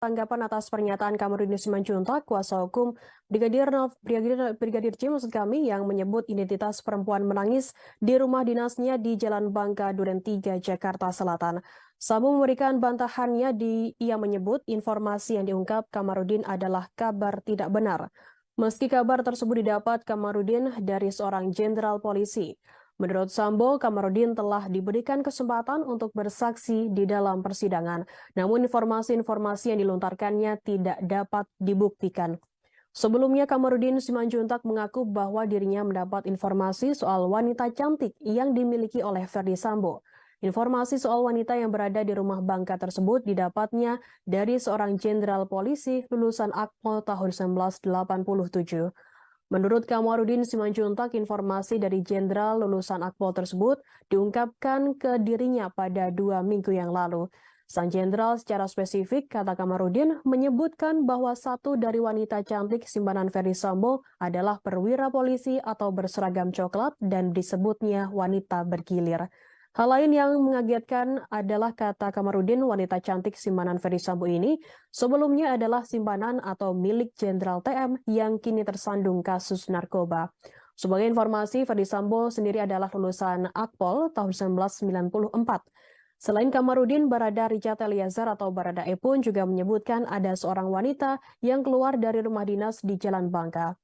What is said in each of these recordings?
Tanggapan atas pernyataan Kamarudin Simanjuntak, kuasa hukum Brigadir J maksud kami yang menyebut identitas perempuan menangis di rumah dinasnya di Jalan Bangka Duren 3, Jakarta Selatan. Sambo memberikan bantahannya ia menyebut informasi yang diungkap Kamarudin adalah kabar tidak benar. Meski kabar tersebut didapat Kamarudin dari seorang jenderal polisi. Menurut Sambo, Kamarudin telah diberikan kesempatan untuk bersaksi di dalam persidangan. Namun informasi-informasi yang dilontarkannya tidak dapat dibuktikan. Sebelumnya Kamarudin Simanjuntak mengaku bahwa dirinya mendapat informasi soal wanita cantik yang dimiliki oleh Ferdi Sambo. Informasi soal wanita yang berada di rumah Bangka tersebut didapatnya dari seorang jenderal polisi lulusan Akpol tahun 1987. Menurut Kamarudin Simanjuntak, informasi dari jenderal lulusan Akpol tersebut diungkapkan ke dirinya pada 2 minggu yang lalu. Sang jenderal secara spesifik, kata Kamarudin, menyebutkan bahwa satu dari wanita cantik simpanan Ferdi Sambo adalah perwira polisi atau berseragam coklat dan disebutnya wanita bergilir. Hal lain yang mengagetkan adalah kata Kamarudin wanita cantik simpanan Ferdi Sambo ini sebelumnya adalah simpanan atau milik Jenderal TM yang kini tersandung kasus narkoba. Sebagai informasi, Ferdi Sambo sendiri adalah lulusan Akpol tahun 1994. Selain Kamarudin, Barada Richard Eliezer atau Baradae pun juga menyebutkan ada seorang wanita yang keluar dari rumah dinas di Jalan Bangka.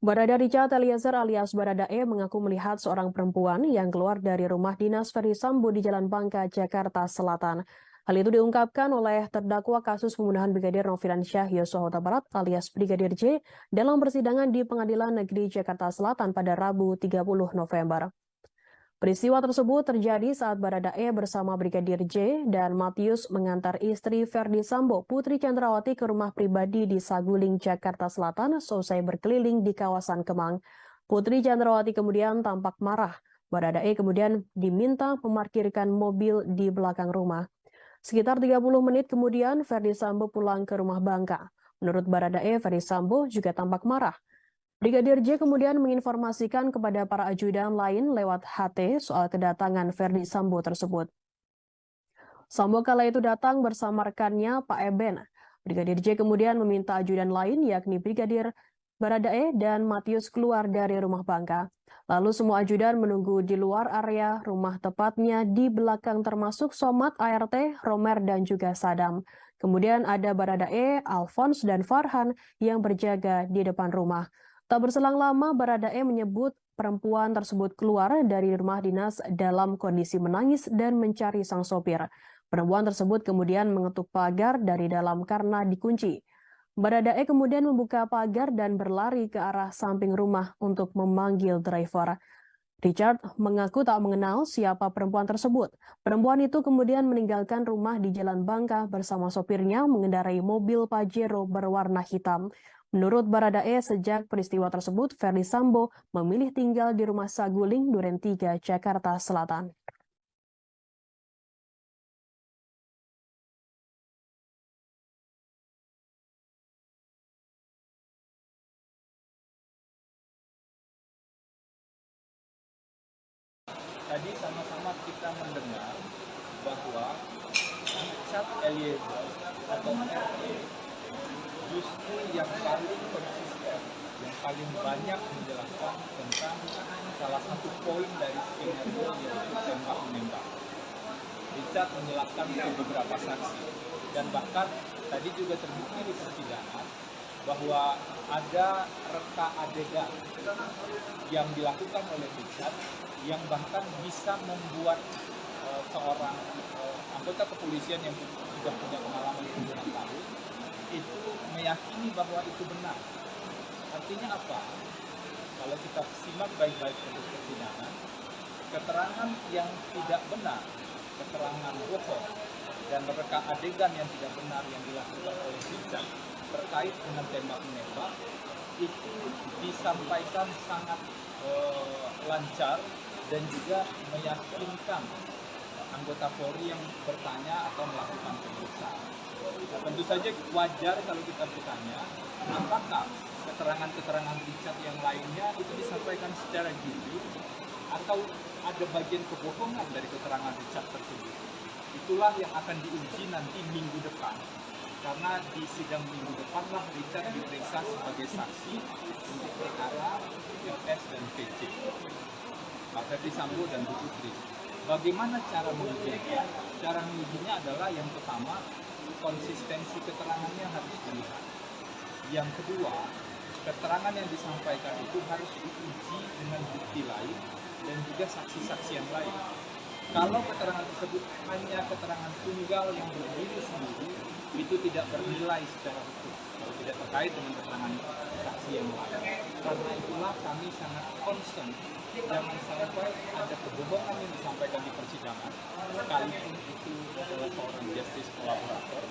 Barada Richard Eliezer alias Baradae mengaku melihat seorang perempuan yang keluar dari rumah dinas Ferdi Sambo di Jalan Bangka, Jakarta Selatan. Hal itu diungkapkan oleh terdakwa kasus pembunuhan Brigadir Nofriansyah Yosua Huta Barat alias Brigadir J dalam persidangan di Pengadilan Negeri Jakarta Selatan pada Rabu 30 November. Peristiwa tersebut terjadi saat Baradae bersama Brigadir J dan Matius mengantar istri Ferdi Sambo, Putri Chandrawati ke rumah pribadi di Saguling, Jakarta Selatan selesai berkeliling di kawasan Kemang. Putri Chandrawati kemudian tampak marah. Baradae kemudian diminta memarkirkan mobil di belakang rumah. Sekitar 30 menit kemudian Ferdi Sambo pulang ke rumah Bangka. Menurut Baradae, Ferdi Sambo juga tampak marah. Brigadir J kemudian menginformasikan kepada para ajudan lain lewat HT soal kedatangan Ferdi Sambo tersebut. Sambo kala itu datang bersama rekannya Pak Eben. Brigadir J kemudian meminta ajudan lain yakni Brigadir Baradae dan Matius keluar dari rumah Bangka. Lalu semua ajudan menunggu di luar area rumah tepatnya di belakang termasuk Somad, ART, Romer, dan juga Sadam. Kemudian ada Baradae, Alphonse, dan Farhan yang berjaga di depan rumah. Tak berselang lama, Baradae menyebut perempuan tersebut keluar dari rumah dinas dalam kondisi menangis dan mencari sang sopir. Perempuan tersebut kemudian mengetuk pagar dari dalam karena dikunci. Baradae kemudian membuka pagar dan berlari ke arah samping rumah untuk memanggil driver. Richard mengaku tak mengenal siapa perempuan tersebut. Perempuan itu kemudian meninggalkan rumah di Jalan Bangka bersama sopirnya mengendarai mobil Pajero berwarna hitam. Menurut Baradae, sejak peristiwa tersebut, Ferdi Sambo memilih tinggal di rumah Saguling, Duren 3, Jakarta Selatan. Tadi sama-sama kita mendengar bahwa Richard Eliezer atau RE justru yang paling konsisten, yang paling banyak menjelaskan tentang salah satu poin dari skenario yaitu tembak-menembak. Richard menjelaskan ke beberapa saksi dan bahkan tadi juga terbukti di persidangan bahwa ada reka adegan yang dilakukan oleh Richard yang bahkan bisa membuat seorang anggota kepolisian yang sudah punya pengalaman puluhan tahun itu meyakini bahwa itu benar. Artinya apa? Kalau kita simak baik-baik untuk persidangan, keterangan yang tidak benar, keterangan bohong, dan reka adegan yang tidak benar yang dilakukan oleh Richard terkait dengan tembak-menembak itu disampaikan sangat lancar dan juga meyakinkan anggota Polri yang bertanya atau melakukan pemeriksaan. Nah, tentu saja wajar kalau kita bertanya, apakah keterangan-keterangan Richard yang lainnya itu disampaikan secara jujur atau ada bagian kebohongan dari keterangan Richard tersebut. Itulah yang akan diuji nanti minggu depan karena di sidang minggu depanlah Richard diperiksa sebagai saksi untuk perkara FS dan PC, Pak Ferdi Sambo dan Bu Putri. Bagaimana cara mengujinya? Cara mengujinya adalah yang pertama, konsistensi keterangannya harus dilihat. Yang kedua, keterangan yang disampaikan itu harus diuji dengan bukti lain dan juga saksi-saksi yang lain. Kalau keterangan tersebut hanya keterangan tunggal yang berdiri sendiri, itu tidak bernilai secara hukum kalau tidak terkait dengan keterangan saksi yang lain. Karena itulah kami sangat concern jangan sampai ada kebohongan yang disampaikan di persidangan, sekalipun itu adalah seorang justice kolaborator,